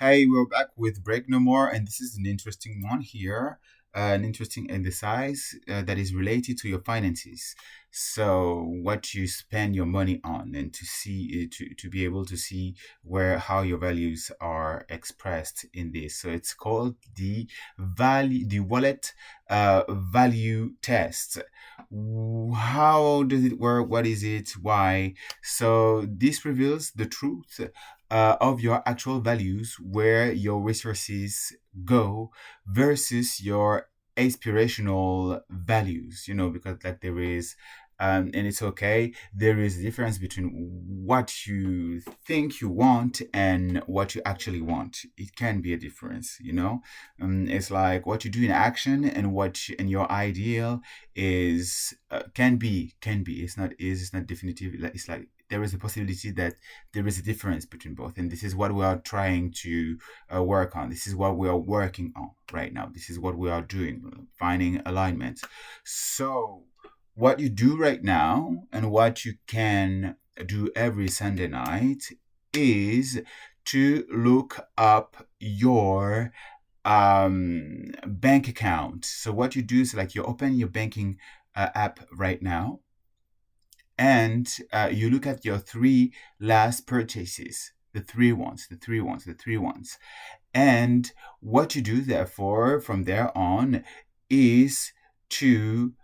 Hey, we're back with Break No More, and this is an interesting one here, an interesting exercise that is related to your finances. So, what you spend your money on, and to see to be able to see where how your values are expressed in this. So, it's called the wallet value test. How does it work? What is it? Why? So, this reveals the truth of your actual values, where your resources go versus your aspirational values, because like there is, and it's okay, there is a difference between what you think you want and what you actually want. It can be a difference, it's like what you do in action and and your ideal is can be it's not definitive. It's like there is a possibility that there is a difference between both, and this is what we are trying to work on. This is what we are working on right now. This is what we are doing, finding alignment. So what you do right now and what you can do every Sunday night is to look up your bank account. So what you do is like you open your banking app right now, and you look at your three last purchases, the three ones. And what you do, therefore, from there on, is to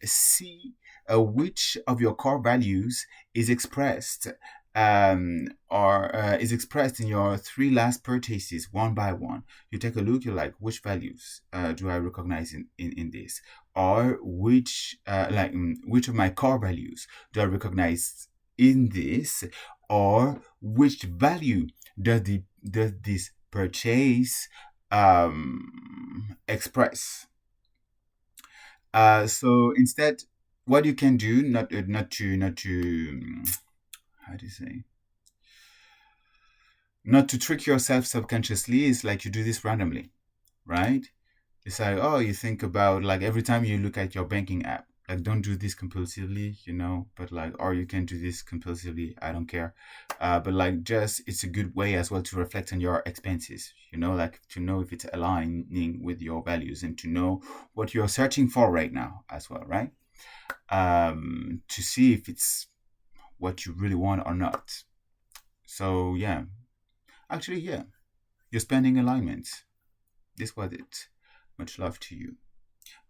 see which of your core values is expressed or is expressed in your three last purchases one by one. You take a look, you're like, which values do I recognize in this? Or which of my core values do I recognize in this? Or which value does this purchase express? So instead, what you can do, not to how do you say, not to trick yourself subconsciously, is like you do this randomly, right? It's like, oh, you think about like every time you look at your banking app, like don't do this compulsively, but like, or you can do this compulsively, I don't care. But like, just it's a good way as well to reflect on your expenses, like to know if it's aligning with your values and to know what you're searching for right now as well, right? To see if it's what you really want or not. So yeah, actually, yeah, your spending alignments. This was it. Much love to you.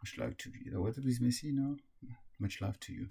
Much love to you. What is messy now? Much love to you.